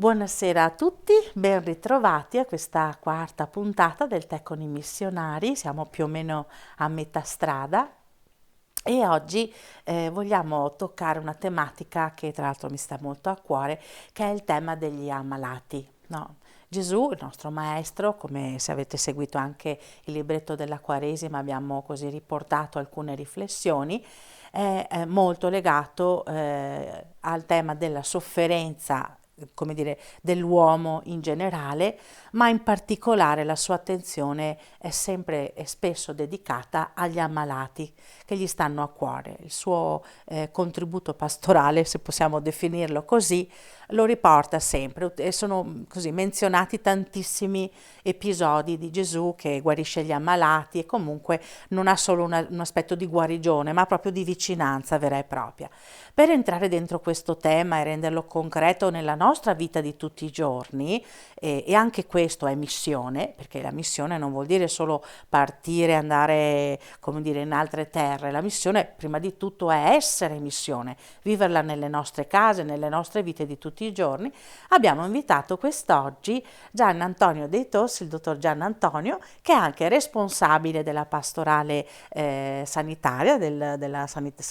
Buonasera a tutti, ben ritrovati a questa quarta puntata del Tè con i missionari. Siamo più o meno a metà strada e oggi vogliamo toccare una tematica che tra l'altro mi sta molto a cuore, che è il tema degli ammalati. No? Gesù, il nostro maestro, come se avete seguito anche il libretto della Quaresima, abbiamo così riportato alcune riflessioni, è molto legato al tema della sofferenza, come dire, dell'uomo in generale, ma in particolare la sua attenzione è sempre e spesso dedicata agli ammalati che gli stanno a cuore. Il suo contributo pastorale, se possiamo definirlo così, lo riporta sempre e sono così menzionati tantissimi episodi di Gesù che guarisce gli ammalati e comunque non ha solo un aspetto di guarigione, ma proprio di vicinanza vera e propria. Per entrare dentro questo tema e renderlo concreto nella nostra vita di tutti i giorni, e anche questo è missione, perché la missione non vuol dire solo partire, andare, come dire, in altre terre. La missione, prima di tutto, è essere missione, viverla nelle nostre case, nelle nostre vite di tutti i giorni. Abbiamo invitato quest'oggi Gian Antonio Dei Tos, il dottor Gian Antonio, che è anche responsabile della pastorale sanitaria,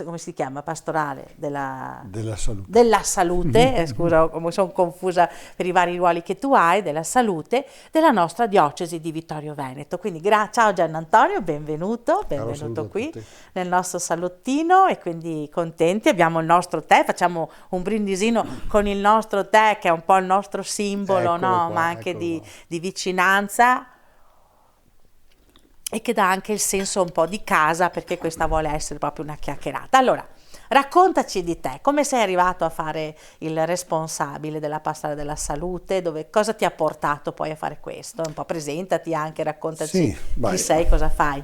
come si chiama? Pastorale Della salute. della salute, scusa, come sono confusa per i vari ruoli che tu hai, della salute della nostra diocesi di Vittorio Veneto. Quindi ciao Gian Antonio, benvenuto Saluto a qui tutti. nel nostro salottino e quindi contenti. Abbiamo il nostro tè, facciamo un brindisino con il nostro tè che è un po' il nostro simbolo, no? Ma anche di vicinanza e che dà anche il senso un po' di casa, perché questa vuole essere proprio una chiacchierata. Allora, raccontaci di te, come sei arrivato a fare il responsabile della pastorale della salute, cosa ti ha portato poi a fare questo? Un po' presentati anche, raccontaci Sì, chi sei, cosa fai.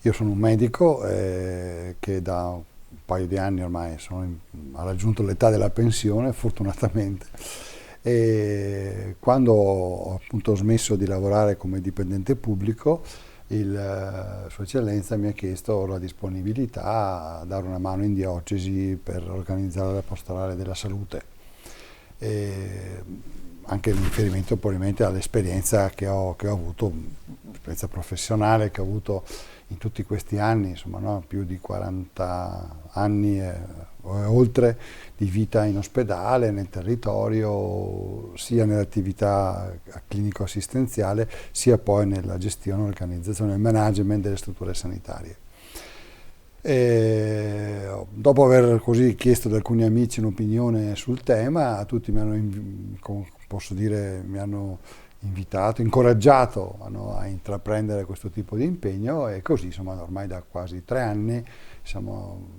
io sono un medico che da un paio di anni ormai ha raggiunto l'età della pensione, fortunatamente. E quando ho appunto smesso di lavorare come dipendente pubblico, Sua Eccellenza mi ha chiesto la disponibilità a dare una mano in diocesi per organizzare la pastorale della salute. E anche in riferimento probabilmente all'esperienza che ho avuto, l'esperienza professionale che ho avuto in tutti questi anni, insomma, no? Più di 40 anni o oltre di vita in ospedale, nel territorio, sia nell'attività clinico-assistenziale, sia poi nella gestione, organizzazione e management delle strutture sanitarie. E dopo aver così chiesto ad alcuni amici un'opinione sul tema, tutti mi hanno invitato, incoraggiato a intraprendere questo tipo di impegno e così insomma ormai da quasi 3 anni siamo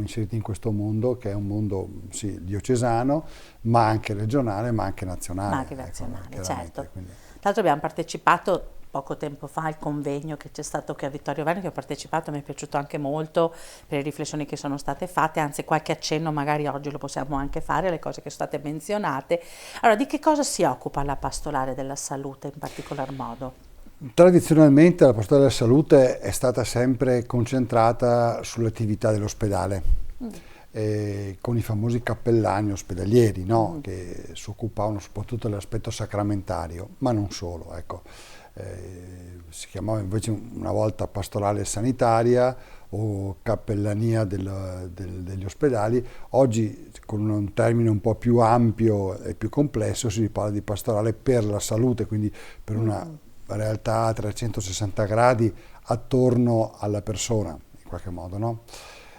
inseriti in questo mondo che è un mondo sì, diocesano, ma anche regionale, ma anche nazionale. Ma anche nazionale, certo. Quindi. Tra l'altro abbiamo partecipato poco tempo fa al convegno che c'è stato qui a Vittorio Veneto, che ho partecipato, mi è piaciuto anche molto per le riflessioni che sono state fatte, anzi qualche accenno magari oggi lo possiamo anche fare alle cose che sono state menzionate. Allora, di che cosa si occupa la pastorale della salute in particolar modo? Tradizionalmente la pastorale della salute è stata sempre concentrata sull'attività dell'ospedale, con i famosi cappellani ospedalieri, no? Che si occupavano soprattutto dell'aspetto sacramentario, ma non solo, ecco. Si chiamava invece una volta pastorale sanitaria o cappellania degli ospedali. Oggi con un termine un po' più ampio e più complesso si parla di pastorale per la salute, quindi per una realtà a 360 gradi attorno alla persona, in qualche modo, no?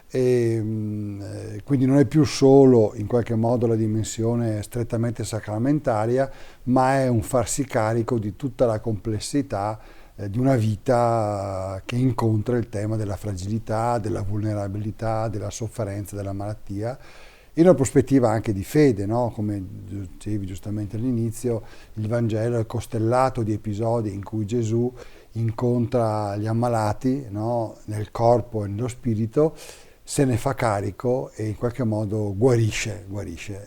E quindi non è più solo in qualche modo la dimensione strettamente sacramentaria, ma è un farsi carico di tutta la complessità di una vita che incontra il tema della fragilità, della vulnerabilità, della sofferenza, della malattia, in una prospettiva anche di fede, no? Come dicevi giustamente all'inizio, il Vangelo è costellato di episodi in cui Gesù incontra gli ammalati, no? Nel corpo e nello spirito, se ne fa carico e in qualche modo guarisce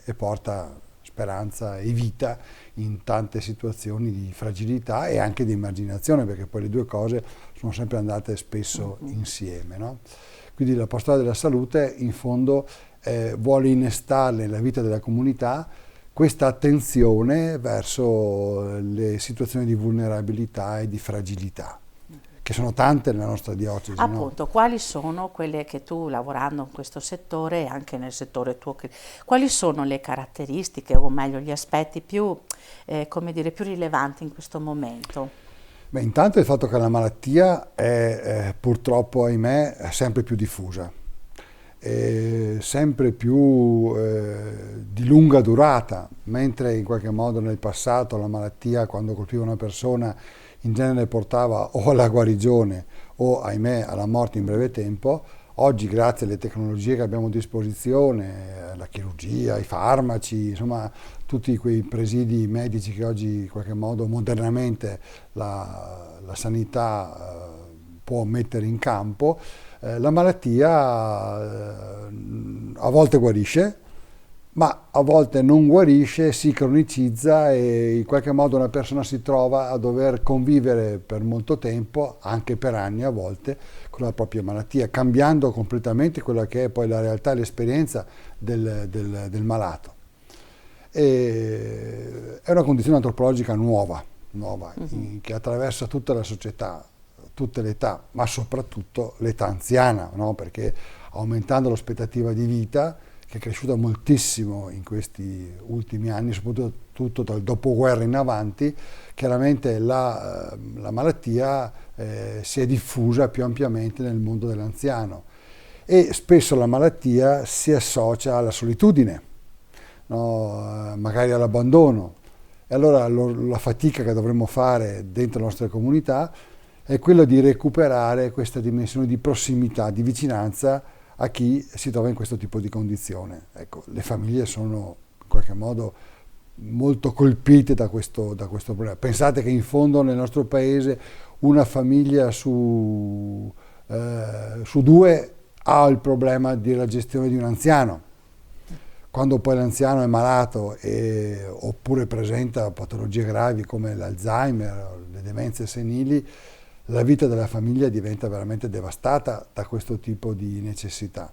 e porta speranza e vita in tante situazioni di fragilità e anche di emarginazione, perché poi le due cose sono sempre andate spesso insieme, no? Quindi l'apostolato della salute in fondo vuole innestarle nella vita della comunità questa attenzione verso le situazioni di vulnerabilità e di fragilità, che sono tante nella nostra diocesi, no? Appunto, quali sono quelle che tu, lavorando in questo settore e anche nel settore tuo, quali sono le caratteristiche, o meglio gli aspetti più, come dire, più rilevanti in questo momento? Beh, intanto il fatto che la malattia è purtroppo, ahimè, è sempre più diffusa, è sempre più di lunga durata, mentre in qualche modo nel passato la malattia, quando colpiva una persona, in genere portava o alla guarigione o, ahimè, alla morte in breve tempo. Oggi, grazie alle tecnologie che abbiamo a disposizione, la chirurgia, i farmaci, insomma, tutti quei presidi medici che oggi, in qualche modo, modernamente la sanità può mettere in campo, la malattia a volte guarisce, ma a volte non guarisce, si cronicizza e in qualche modo una persona si trova a dover convivere per molto tempo, anche per anni a volte, con la propria malattia, cambiando completamente quella che è poi la realtà e l'esperienza del malato. È una condizione antropologica nuova, che attraversa tutta la società, tutte le età, ma soprattutto l'età anziana, no? Perché aumentando l'aspettativa di vita, che è cresciuta moltissimo in questi ultimi anni, soprattutto dal dopoguerra in avanti, chiaramente la malattia si è diffusa più ampiamente nel mondo dell'anziano e spesso la malattia si associa alla solitudine, no? Magari all'abbandono. E allora la fatica che dovremmo fare dentro le nostre comunità è quella di recuperare questa dimensione di prossimità, di vicinanza a chi si trova in questo tipo di condizione. Ecco, le famiglie sono in qualche modo molto colpite da questo problema. Pensate che in fondo nel nostro paese una famiglia su due ha il problema della gestione di un anziano. Quando poi l'anziano è malato oppure presenta patologie gravi come l'Alzheimer, le demenze senili, la vita della famiglia diventa veramente devastata da questo tipo di necessità.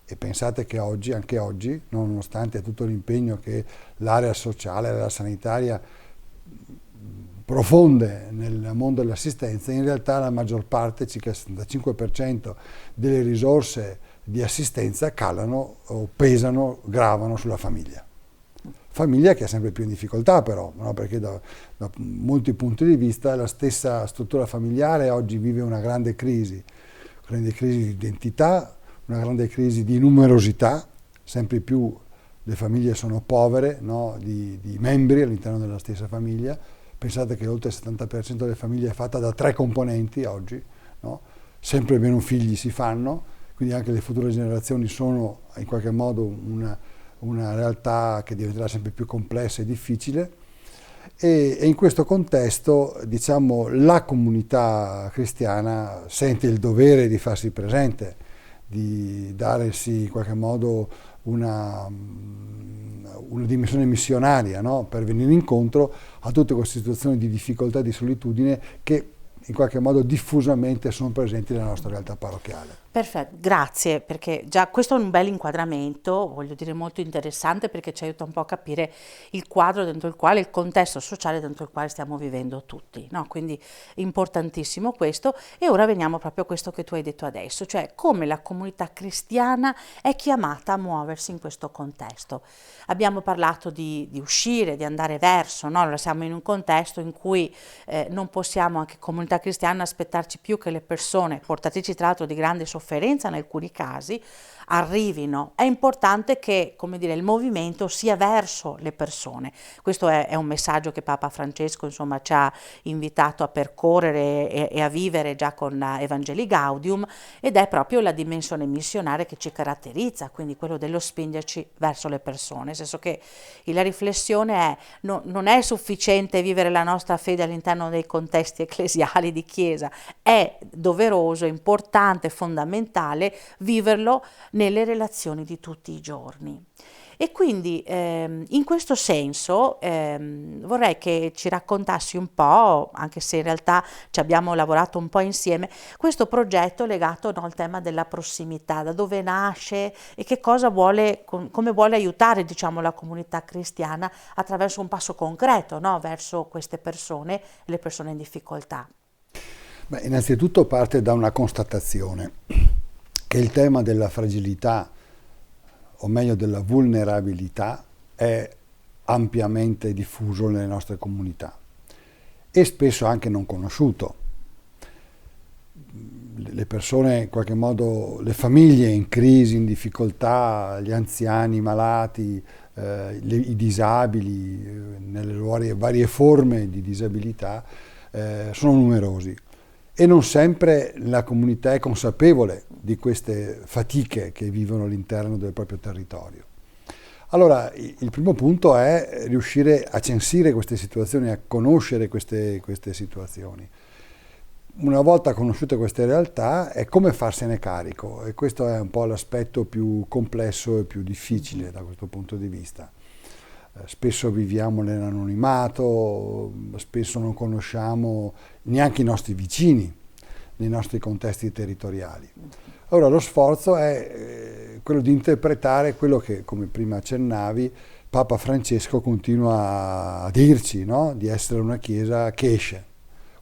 E pensate che oggi, anche oggi, nonostante tutto l'impegno che l'area sociale, l'area sanitaria profonde nel mondo dell'assistenza, in realtà la maggior parte, circa il 65% delle risorse di assistenza calano o pesano, gravano sulla famiglia. Famiglia che è sempre più in difficoltà però, no? Perché da molti punti di vista la stessa struttura familiare oggi vive una grande crisi di identità, una grande crisi di numerosità, sempre più le famiglie sono povere, no? di membri all'interno della stessa famiglia. Pensate che oltre il 70% delle famiglie è fatta da 3 componenti oggi, no? Sempre meno figli si fanno, quindi anche le future generazioni sono in qualche modo una realtà che diventerà sempre più complessa e difficile e in questo contesto, diciamo, la comunità cristiana sente il dovere di farsi presente, di darsi in qualche modo una dimensione missionaria, no? Per venire incontro a tutte queste situazioni di difficoltà e di solitudine che in qualche modo diffusamente sono presenti nella nostra realtà parrocchiale. Perfetto, grazie, perché già questo è un bel inquadramento, voglio dire molto interessante perché ci aiuta un po' a capire il quadro dentro il quale, il contesto sociale dentro il quale stiamo vivendo tutti, no? Quindi importantissimo questo. E ora veniamo proprio a questo che tu hai detto adesso, cioè come la comunità cristiana è chiamata a muoversi in questo contesto. Abbiamo parlato di uscire, di andare verso, no? Allora siamo in un contesto in cui non possiamo, anche comunità cristiana, aspettarci più che le persone, portatrici tra l'altro di grande sofferenza in alcuni casi, arrivino. È importante che, come dire, il movimento sia verso le persone. Questo è un messaggio che Papa Francesco, insomma, ci ha invitato a percorrere e a vivere già con Evangelii Gaudium, ed è proprio la dimensione missionaria che ci caratterizza, quindi quello dello spingerci verso le persone, nel senso che la riflessione è non è sufficiente vivere la nostra fede all'interno dei contesti ecclesiali di chiesa, è doveroso, importante, fondamentale viverlo nelle relazioni di tutti i giorni. E quindi in questo senso vorrei che ci raccontassi un po', anche se in realtà ci abbiamo lavorato un po' insieme, questo progetto legato, no, al tema della prossimità, da dove nasce e che cosa vuole, come vuole aiutare, diciamo, la comunità cristiana attraverso un passo concreto, no, verso queste persone, le persone in difficoltà. Beh, innanzitutto parte da una constatazione, che il tema della fragilità, o meglio della vulnerabilità, è ampiamente diffuso nelle nostre comunità e spesso anche non conosciuto. Le persone, in qualche modo, le famiglie in crisi, in difficoltà, gli anziani, i malati, i disabili, nelle varie forme di disabilità, sono numerosi. E non sempre la comunità è consapevole di queste fatiche che vivono all'interno del proprio territorio. Allora, il primo punto è riuscire a censire queste situazioni, a conoscere queste situazioni. Una volta conosciute queste realtà, è come farsene carico, e questo è un po' l'aspetto più complesso e più difficile da questo punto di vista. Spesso viviamo nell'anonimato, spesso non conosciamo neanche i nostri vicini nei nostri contesti territoriali. Allora lo sforzo è quello di interpretare quello che, come prima accennavi, Papa Francesco continua a dirci, no? Di essere una Chiesa che esce,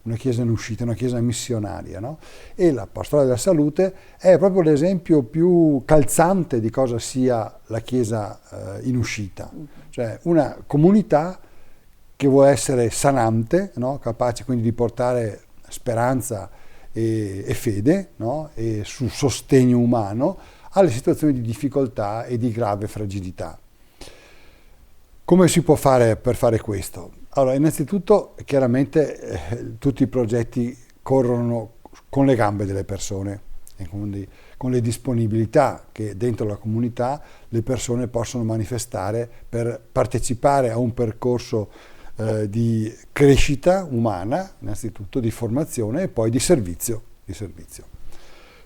una Chiesa in uscita, una Chiesa missionaria, no? E la Pastorale della Salute è proprio l'esempio più calzante di cosa sia la Chiesa in uscita, cioè una comunità che vuole essere sanante, no? Capace quindi di portare speranza e fede, no? E su sostegno umano alle situazioni di difficoltà e di grave fragilità. Come si può fare per fare questo? Allora, innanzitutto, chiaramente tutti i progetti corrono con le gambe delle persone e quindi con le disponibilità che dentro la comunità le persone possono manifestare per partecipare a un percorso di crescita umana, innanzitutto di formazione e poi di servizio.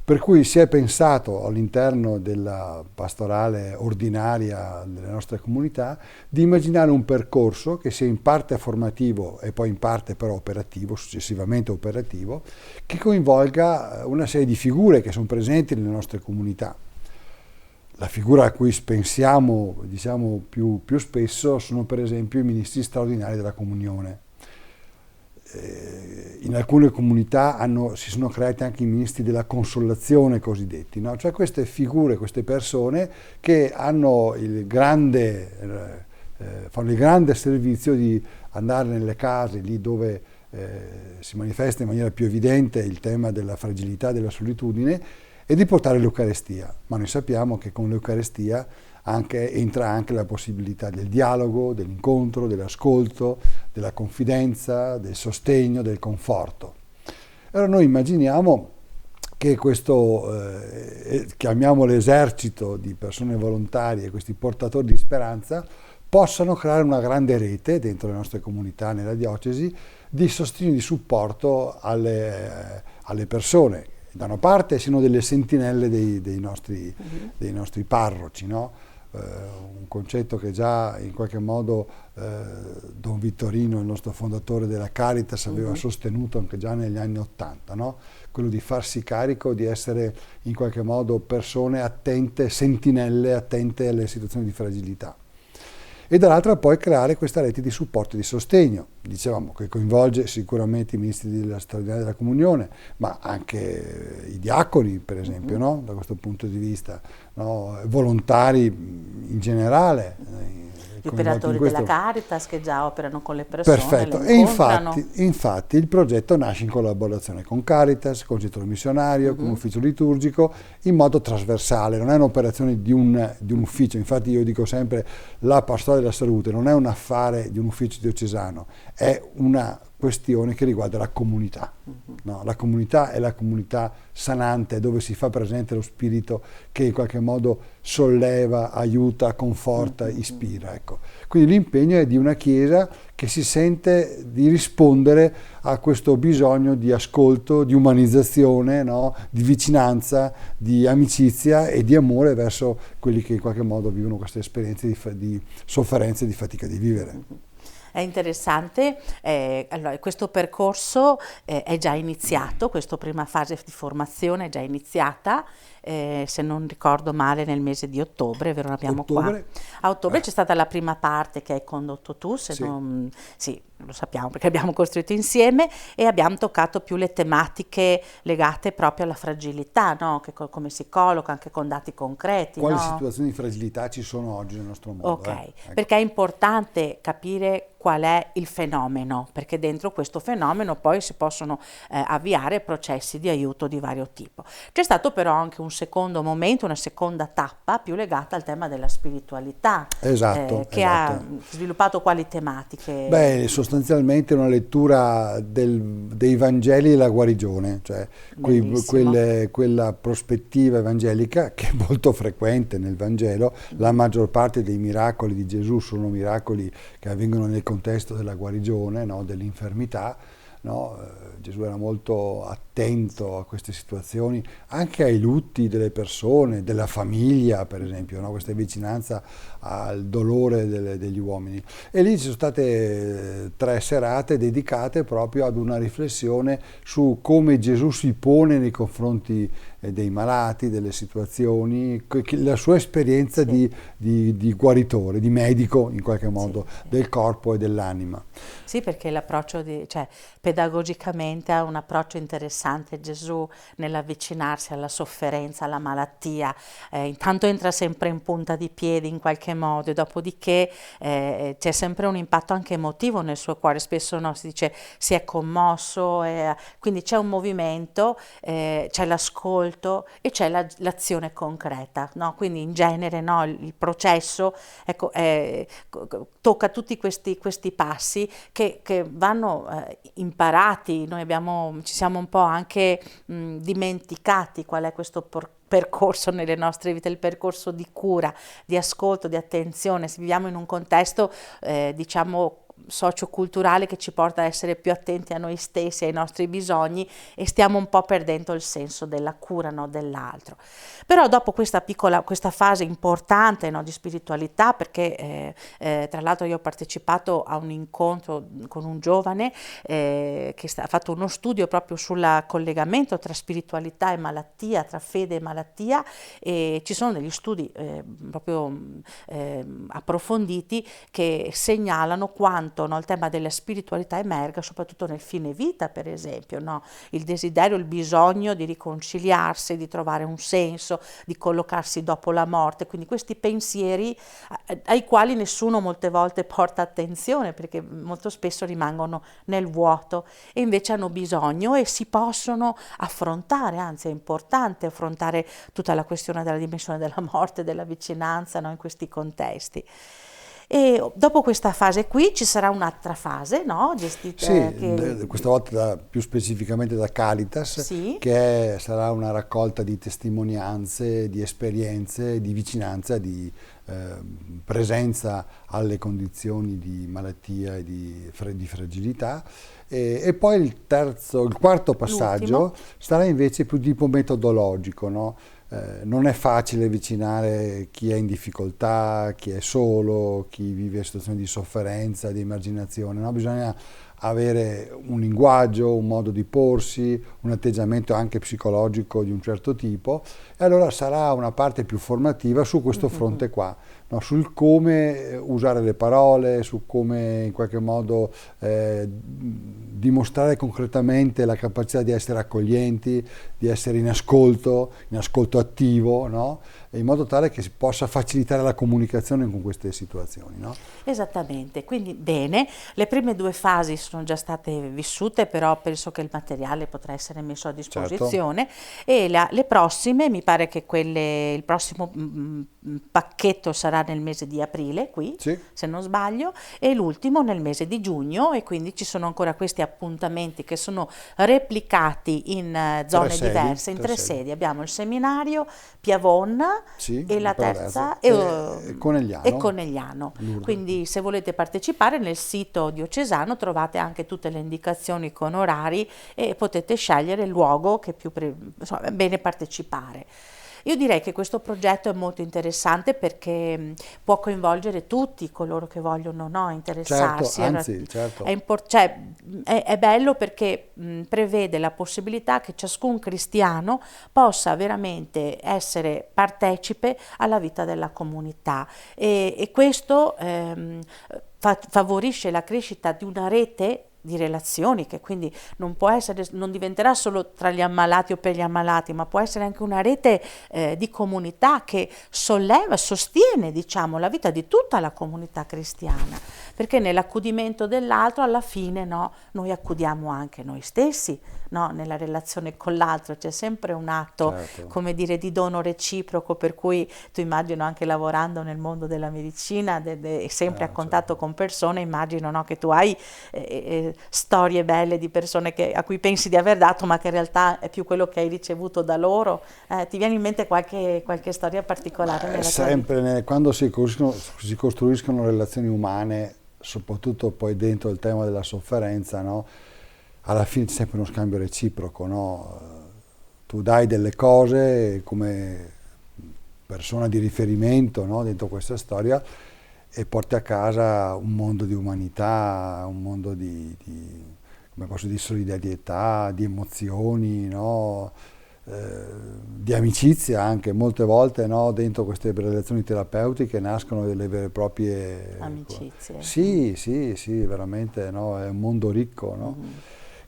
Per cui si è pensato all'interno della pastorale ordinaria delle nostre comunità di immaginare un percorso che sia in parte formativo e poi in parte però operativo, successivamente operativo, che coinvolga una serie di figure che sono presenti nelle nostre comunità. La figura a cui pensiamo, diciamo, più spesso sono per esempio i ministri straordinari della comunione. In alcune comunità si sono creati anche i ministri della consolazione cosiddetti, no? Cioè queste figure, queste persone che hanno fanno il grande servizio di andare nelle case, lì dove si manifesta in maniera più evidente il tema della fragilità, della solitudine, e di portare l'Eucarestia. Ma noi sappiamo che con l'Eucarestia entra anche la possibilità del dialogo, dell'incontro, dell'ascolto, della confidenza, del sostegno, del conforto. Allora noi immaginiamo che questo, chiamiamolo esercito di persone volontarie, questi portatori di speranza, possano creare una grande rete dentro le nostre comunità, nella diocesi, di sostegno e di supporto alle persone. Da una parte siano delle sentinelle dei nostri parroci, no? Un concetto che già in qualche modo Don Vittorino, il nostro fondatore della Caritas, aveva sostenuto anche già negli anni '80, no? Quello di farsi carico di essere in qualche modo persone attente, sentinelle attente alle situazioni di fragilità. E dall'altra poi creare questa rete di supporto e di sostegno, dicevamo, che coinvolge sicuramente i ministri della straordinaria della comunione, ma anche i diaconi, per esempio, no? Da questo punto di vista, no? Volontari in generale. Gli operatori della Caritas che già operano con le persone. Perfetto, e infatti il progetto nasce in collaborazione con Caritas, con il centro missionario, con l'ufficio liturgico, in modo trasversale, non è un'operazione di un ufficio. Infatti io dico sempre, la pastorale della salute non è un affare di un ufficio diocesano, è una questione che riguarda la comunità. No? La comunità è la comunità sanante, dove si fa presente lo spirito che in qualche modo solleva, aiuta, conforta, ispira. Ecco. Quindi l'impegno è di una Chiesa che si sente di rispondere a questo bisogno di ascolto, di umanizzazione, no? Di vicinanza, di amicizia e di amore verso quelli che in qualche modo vivono queste esperienze di sofferenza e di fatica di vivere. È interessante, allora, questo percorso è già iniziato, questa prima fase di formazione è già iniziata, se non ricordo male nel mese di ottobre, vero? L'abbiamo qua. A ottobre c'è stata la prima parte che hai condotto tu, se sì. non, sì, lo sappiamo perché abbiamo costruito insieme e abbiamo toccato più le tematiche legate proprio alla fragilità, no? Che come si colloca anche con dati concreti. Quali no? situazioni di fragilità ci sono oggi nel nostro mondo? Ok, Ecco. perché è importante capire qual è il fenomeno, perché dentro questo fenomeno poi si possono avviare processi di aiuto di vario tipo. C'è stato però anche un secondo momento, una seconda tappa più legata al tema della spiritualità, Esatto, che esatto. ha sviluppato quali tematiche? Beh, sostanzialmente una lettura dei Vangeli e la guarigione, cioè quella prospettiva evangelica che è molto frequente nel Vangelo. La maggior parte dei miracoli di Gesù sono miracoli che avvengono nel contesto della guarigione, no? Dell'infermità. No? Gesù era molto attento a queste situazioni, anche ai lutti delle persone, della famiglia per esempio, no? Questa vicinanza al dolore degli uomini. E lì ci sono state 3 serate dedicate proprio ad una riflessione su come Gesù si pone nei confronti dei malati, delle situazioni, la sua esperienza di guaritore, di medico in qualche modo, del corpo e dell'anima. Sì, perché l'approccio, cioè, pedagogicamente ha un approccio interessante Gesù nell'avvicinarsi alla sofferenza, alla malattia. Intanto entra sempre in punta di piedi in qualche modo e dopodiché c'è sempre un impatto anche emotivo nel suo cuore. Spesso no, si dice si è commosso, quindi c'è un movimento, c'è l'ascolto e c'è l'azione concreta. No? Quindi in genere no, il processo ecco, tocca tutti questi passi che vanno imparati. Noi ci siamo un po' anche dimenticati qual è questo percorso nelle nostre vite, il percorso di cura, di ascolto, di attenzione. Se viviamo in un contesto diciamo socioculturale che ci porta a essere più attenti a noi stessi, ai nostri bisogni e stiamo un po' perdendo il senso della cura, no, dell'altro. Però dopo questa fase importante, no, di spiritualità, perché tra l'altro io ho partecipato a un incontro con un giovane che ha fatto uno studio proprio sul collegamento tra spiritualità e malattia, tra fede e malattia, e ci sono degli studi proprio approfonditi che segnalano quanto no, il tema della spiritualità emerga soprattutto nel fine vita, per esempio, no? Il desiderio, il bisogno di riconciliarsi, di trovare un senso, di collocarsi dopo la morte, quindi questi pensieri ai quali nessuno molte volte porta attenzione perché molto spesso rimangono nel vuoto e invece hanno bisogno e si possono affrontare, anzi è importante affrontare tutta la questione della dimensione della morte, della vicinanza, no, in questi contesti. E dopo questa fase qui ci sarà un'altra fase, no? Gestita, sì, questa volta più specificamente da Caritas, sì. che sarà una raccolta di testimonianze, di esperienze, di vicinanza, di presenza alle condizioni di malattia e di fragilità. E poi il quarto passaggio sarà invece più tipo metodologico, no? Non è facile avvicinare chi è in difficoltà, chi è solo, chi vive situazioni di sofferenza, di emarginazione, no? Bisogna avere un linguaggio, un modo di porsi, un atteggiamento anche psicologico di un certo tipo, e allora sarà una parte più formativa su questo fronte qua, no? Sul come usare le parole, su come in qualche modo dimostrare concretamente la capacità di essere accoglienti, di essere in ascolto attivo, no? In modo tale che si possa facilitare la comunicazione con queste situazioni, no? Esattamente, quindi bene, le prime 2 fasi sono già state vissute, però penso che il materiale potrà essere messo a disposizione, certo. E le prossime, mi pare che il prossimo pacchetto sarà nel mese di aprile qui, Sì, se non sbaglio, e l'ultimo nel mese di giugno, e quindi ci sono ancora questi appuntamenti che sono replicati in tre zone sedi, diverse, in tre tre sedi. sedi. Abbiamo il seminario Piavon Sì, e in la Pallavezzo terza e è Conegliano, Conegliano. Lourdes. Quindi se volete partecipare nel sito diocesano trovate anche tutte le indicazioni con orari e potete scegliere il luogo che insomma, è bene partecipare. Io direi che questo progetto è molto interessante perché può coinvolgere tutti coloro che vogliono, no, Certo, interessarsi. anzi, certo. È bello perché prevede la possibilità che ciascun cristiano possa veramente essere partecipe alla vita della comunità e questo favorisce la crescita di una rete di relazioni che quindi non diventerà solo tra gli ammalati o per gli ammalati, ma può essere anche una rete di comunità che solleva, sostiene, diciamo, la vita di tutta la comunità cristiana, perché nell'accudimento dell'altro alla fine, no, noi accudiamo anche noi stessi, no, nella relazione con l'altro c'è sempre un atto, Certo. come dire, di dono reciproco, per cui tu immagino anche lavorando nel mondo della medicina e sempre a contatto Certo. con persone, immagino, no, che tu hai storie belle di persone a cui pensi di aver dato, ma che in realtà è più quello che hai ricevuto da loro. Ti viene in mente qualche storia particolare nella tua vita? Sempre quando si costruiscono relazioni umane, soprattutto poi dentro il tema della sofferenza, no? Alla fine c'è sempre uno scambio reciproco, no? Tu dai delle cose come persona di riferimento, no? Dentro questa storia e porti a casa un mondo di umanità, un mondo come posso dire, solidarietà, di emozioni, no? Di amicizia anche. Molte volte, no? Dentro queste relazioni terapeutiche nascono delle vere e proprie... Amicizie. Sì, sì, sì, veramente, no? È un mondo ricco, no? Mhm.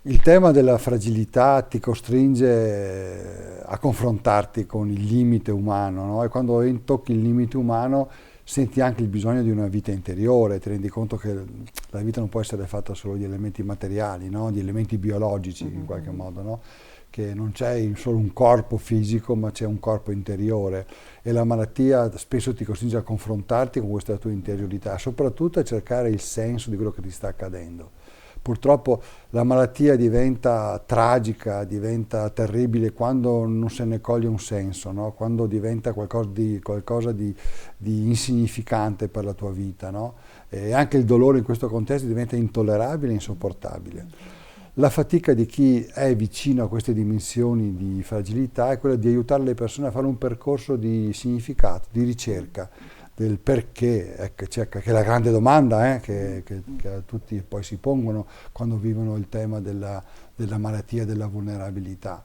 Il tema della fragilità ti costringe a confrontarti con il limite umano, no? E quando tocchi il limite umano senti anche il bisogno di una vita interiore, ti rendi conto che la vita non può essere fatta solo di elementi materiali, no? Di elementi biologici in qualche Mhm. modo, no? Che non c'è solo un corpo fisico, ma c'è un corpo interiore e la malattia spesso ti costringe a confrontarti con questa tua interiorità, soprattutto a cercare il senso di quello che ti sta accadendo. Purtroppo la malattia diventa tragica, diventa terribile quando non se ne coglie un senso, no? Quando diventa qualcosa di insignificante per la tua vita, no? E anche il dolore in questo contesto diventa intollerabile e insopportabile. La fatica di chi è vicino a queste dimensioni di fragilità è quella di aiutare le persone a fare un percorso di significato, di ricerca del perché, ecco, che è la grande domanda che tutti poi si pongono quando vivono il tema della malattia e della vulnerabilità.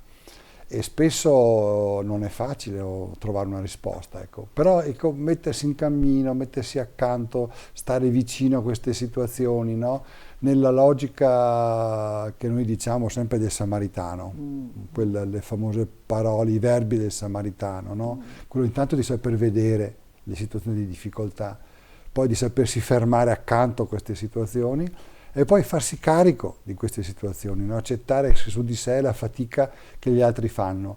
E spesso non è facile trovare una risposta, ecco. Però ecco, mettersi in cammino, mettersi accanto, stare vicino a queste situazioni, no? Nella logica che noi diciamo sempre del samaritano, le famose parole, i verbi del samaritano, no? Quello intanto di saper vedere le situazioni di difficoltà, poi di sapersi fermare accanto a queste situazioni e poi farsi carico di queste situazioni, no? Accettare su di sé la fatica che gli altri fanno,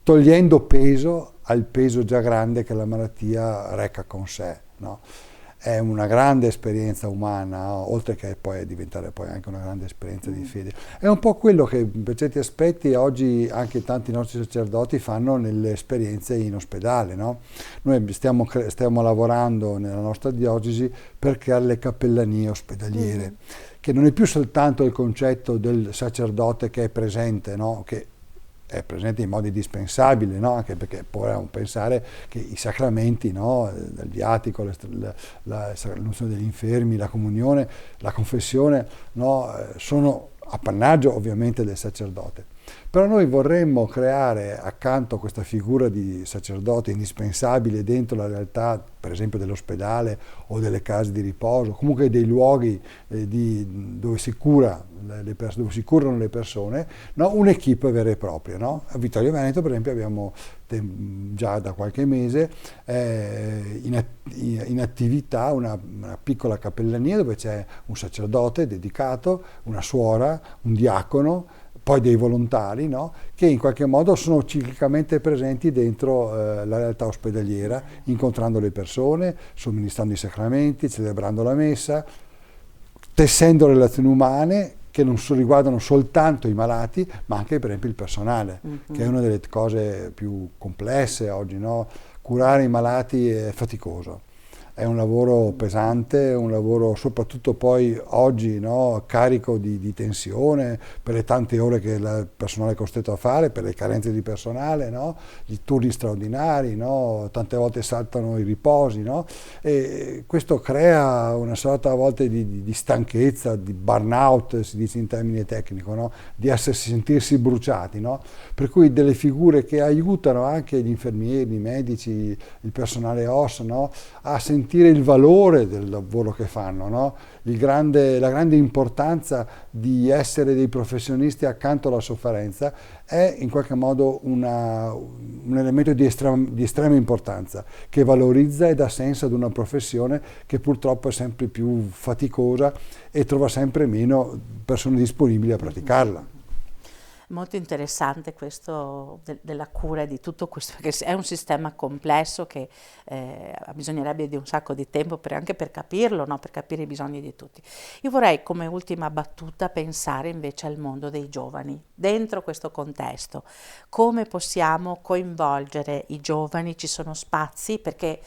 togliendo peso al peso già grande che la malattia reca con sé, no? È una grande esperienza umana, oltre che poi diventare poi anche una grande esperienza di fede. È un po' quello che per certi aspetti oggi anche tanti nostri sacerdoti fanno nelle esperienze in ospedale, no? Noi stiamo lavorando nella nostra diocesi per creare le cappellanie ospedaliere, che non è più soltanto il concetto del sacerdote che è presente, no? Che è presente in modo indispensabile, no? Anche perché possiamo pensare che i sacramenti, no? Il viatico, l'unzione degli infermi, la comunione, la confessione, no? Sono appannaggio ovviamente del sacerdote. Però noi vorremmo creare accanto a questa figura di sacerdote indispensabile dentro la realtà, per esempio dell'ospedale o delle case di riposo, comunque dei luoghi dove si curano le persone, no? Un'equipe vera e propria. No? A Vittorio Veneto, per esempio, abbiamo già da qualche mese in attività una piccola cappellania dove c'è un sacerdote dedicato, una suora, un diacono, poi dei volontari, no? Che in qualche modo sono ciclicamente presenti dentro la realtà ospedaliera, incontrando le persone, somministrando i sacramenti, celebrando la messa, tessendo relazioni umane che non riguardano soltanto i malati, ma anche per esempio il personale, che è una delle cose più complesse oggi, no? Curare i malati è faticoso. È un lavoro pesante, un lavoro soprattutto poi oggi, no, carico di tensione per le tante ore che il personale è costretto a fare, per le carenze di personale, no, i turni straordinari, no, tante volte saltano i riposi, no, e questo crea una sorta a volte di stanchezza, di burnout, si dice in termine tecnico, no, di sentirsi bruciati, no, per cui delle figure che aiutano anche gli infermieri, i medici, il personale OSS, no, a sentire il valore del lavoro che fanno, no? La grande importanza di essere dei professionisti accanto alla sofferenza è in qualche modo un elemento di estrema importanza che valorizza e dà senso ad una professione che purtroppo è sempre più faticosa e trova sempre meno persone disponibili a praticarla. Molto interessante questo della cura di tutto questo, perché è un sistema complesso che bisognerebbe di un sacco di tempo anche per capirlo, no? Per capire i bisogni di tutti. Io vorrei come ultima battuta pensare invece al mondo dei giovani, dentro questo contesto. Come possiamo coinvolgere i giovani? Ci sono spazi perché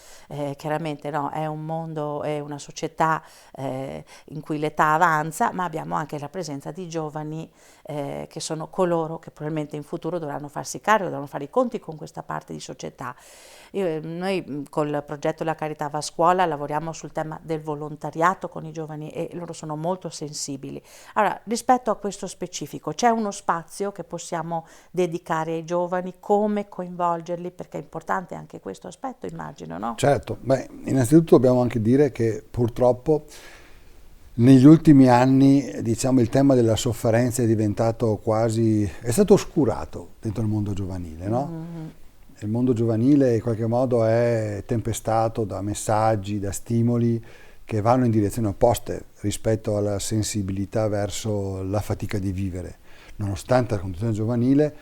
chiaramente no, è un mondo, è una società in cui l'età avanza, ma abbiamo anche la presenza di giovani che sono coloro che probabilmente in futuro dovranno farsi carico, dovranno fare i conti con questa parte di società. Noi col progetto La Carità va a scuola lavoriamo sul tema del volontariato con i giovani e loro sono molto sensibili. Allora, rispetto a questo specifico, c'è uno spazio che possiamo dedicare ai giovani, come coinvolgerli, perché è importante anche questo aspetto, immagino, no? Certo, beh, innanzitutto dobbiamo anche dire che purtroppo negli ultimi anni, diciamo, il tema della sofferenza è stato oscurato dentro il mondo giovanile, no? Mm-hmm. Il mondo giovanile in qualche modo è tempestato da messaggi, da stimoli che vanno in direzioni opposte rispetto alla sensibilità verso la fatica di vivere, nonostante la condizione giovanile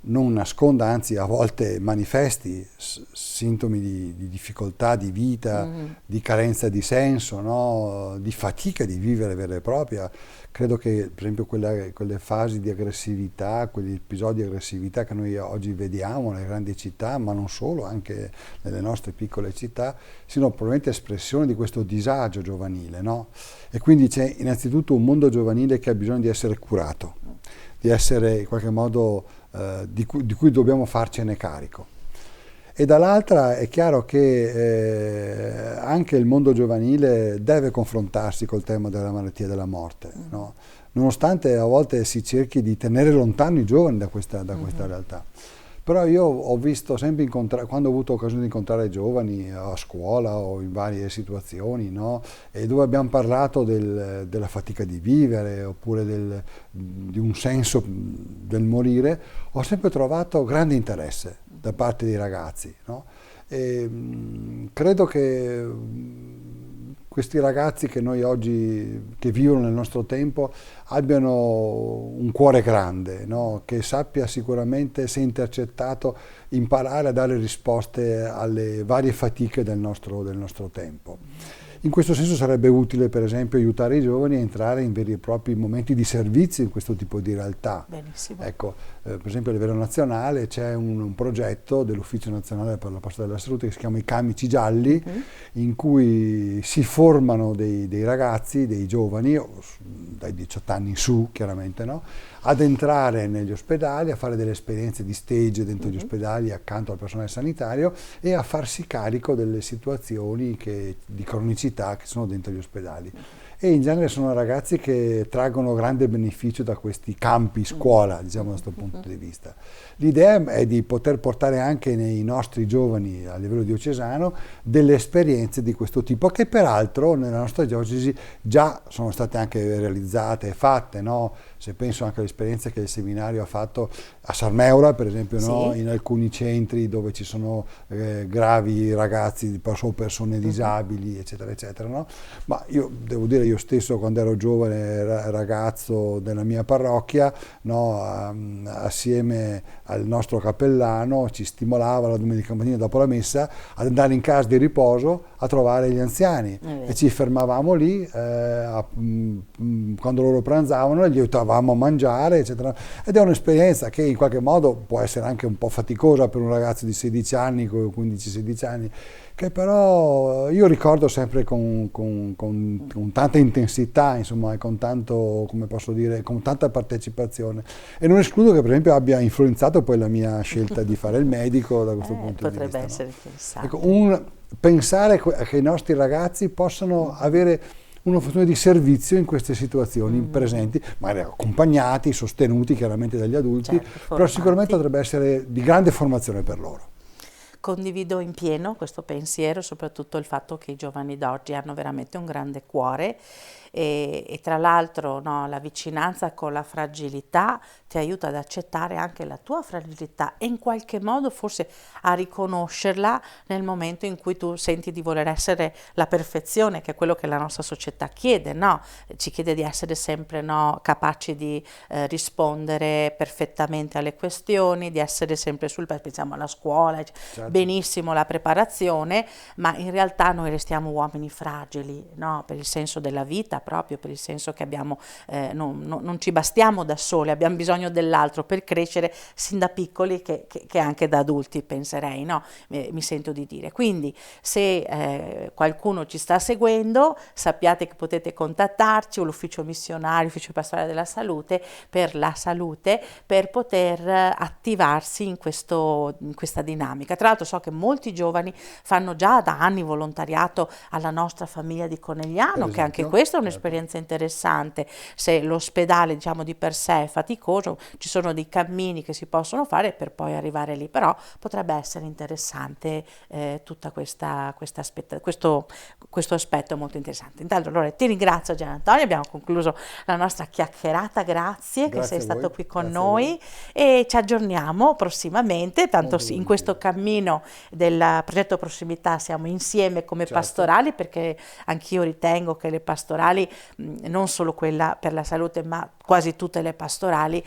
non nasconda, anzi a volte manifesti sintomi di difficoltà di vita, di carenza di senso, no? Di fatica di vivere vera e propria. Credo che per esempio quelle fasi di aggressività, quegli episodi di aggressività che noi oggi vediamo nelle grandi città, ma non solo, anche nelle nostre piccole città, siano probabilmente espressione di questo disagio giovanile, no? E quindi c'è innanzitutto un mondo giovanile che ha bisogno di essere curato, di essere in qualche modo di cui dobbiamo farcene carico. E dall'altra è chiaro che anche il mondo giovanile deve confrontarsi col tema della malattia e della morte, no? Nonostante a volte si cerchi di tenere lontano i giovani da questa realtà. Però io ho visto sempre quando ho avuto occasione di incontrare giovani a scuola o in varie situazioni, no? E dove abbiamo parlato della fatica di vivere oppure di un senso del morire, ho sempre trovato grande interesse da parte dei ragazzi, no? E credo che questi ragazzi che noi oggi, che vivono nel nostro tempo, abbiano un cuore grande, no? Che sappia sicuramente, se intercettato, imparare a dare risposte alle varie fatiche del nostro tempo. In questo senso sarebbe utile, per esempio, aiutare i giovani a entrare in veri e propri momenti di servizio in questo tipo di realtà. Benissimo. Ecco, per esempio a livello nazionale c'è un progetto dell'Ufficio Nazionale per la Pastoral della Salute che si chiama I Camici Gialli, in cui si formano dei ragazzi, dei giovani, dai 18 anni in su chiaramente, no? Ad entrare negli ospedali, a fare delle esperienze di stage dentro gli ospedali accanto al personale sanitario e a farsi carico delle situazioni di cronicità che sono dentro gli ospedali. E in genere sono ragazzi che traggono grande beneficio da questi campi scuola, diciamo, da questo punto di vista. L'idea è di poter portare anche nei nostri giovani a livello diocesano delle esperienze di questo tipo, che peraltro nella nostra diocesi già sono state anche realizzate e fatte, no? Se penso anche alle esperienze che il seminario ha fatto a Sarmeula, per esempio, sì, no? In alcuni centri dove ci sono gravi ragazzi o persone disabili, eccetera, eccetera, no? Ma io devo dire, io io stesso quando ero giovane ragazzo della mia parrocchia, no, assieme al nostro cappellano ci stimolava la domenica mattina dopo la messa ad andare in casa di riposo a trovare gli anziani e ci fermavamo lì quando loro pranzavano e gli aiutavamo a mangiare, eccetera. Ed è un'esperienza che in qualche modo può essere anche un po' faticosa per un ragazzo di 16 anni, 15-16 anni, che però io ricordo sempre con tanta intensità, insomma, e con tanto, come posso dire, con tanta partecipazione. E non escludo che per esempio abbia influenzato poi la mia scelta di fare il medico da questo punto di vista. Potrebbe essere interessante. Ecco, pensare che i nostri ragazzi possano avere una funzione di servizio in queste situazioni presenti, magari accompagnati, sostenuti chiaramente dagli adulti, certo, però sicuramente potrebbe essere di grande formazione per loro. Condivido in pieno questo pensiero, soprattutto il fatto che i giovani d'oggi hanno veramente un grande cuore e tra l'altro no, la vicinanza con la fragilità ti aiuta ad accettare anche la tua fragilità e in qualche modo forse a riconoscerla nel momento in cui tu senti di voler essere la perfezione, che è quello che la nostra società chiede, no? Ci chiede di essere sempre no, capaci di rispondere perfettamente alle questioni, di essere sempre pensiamo alla scuola, certo. Benissimo la preparazione, ma in realtà noi restiamo uomini fragili, no? Per il senso della vita, proprio per il senso che abbiamo, non ci bastiamo da soli, abbiamo bisogno dell'altro per crescere sin da piccoli che anche da adulti, penserei, no? Mi sento di dire. Quindi se qualcuno ci sta seguendo, sappiate che potete contattarci o l'ufficio missionario, l'ufficio pastorale della salute per la salute, per poter attivarsi in questa dinamica. Tra l'altro so che molti giovani fanno già da anni volontariato alla nostra famiglia di Conegliano, che anche questa è un'esperienza interessante. Se l'ospedale diciamo di per sé è faticoso, ci sono dei cammini che si possono fare per poi arrivare lì, però potrebbe essere interessante tutta questo aspetto molto interessante. Intanto allora ti ringrazio Gian Antonio, abbiamo concluso la nostra chiacchierata, grazie che sei stato qui con noi e ci aggiorniamo prossimamente, tanto in questo cammino del progetto Prossimità siamo insieme come pastorali, perché anch'io ritengo che le pastorali, non solo quella per la salute, ma quasi tutte le pastorali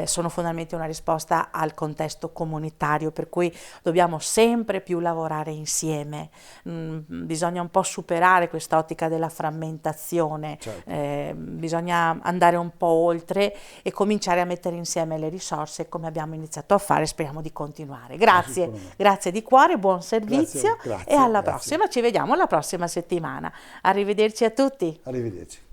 sono fondamentalmente una risposta al contesto comunitario, per cui dobbiamo sempre più lavorare insieme. Bisogna un po' superare quest'ottica della frammentazione, bisogna andare un po' oltre e cominciare a mettere insieme le risorse come abbiamo iniziato a fare, speriamo di continuare. Grazie di cuore, buon servizio e alla prossima, ci vediamo la prossima settimana. Arrivederci a tutti. Arrivederci.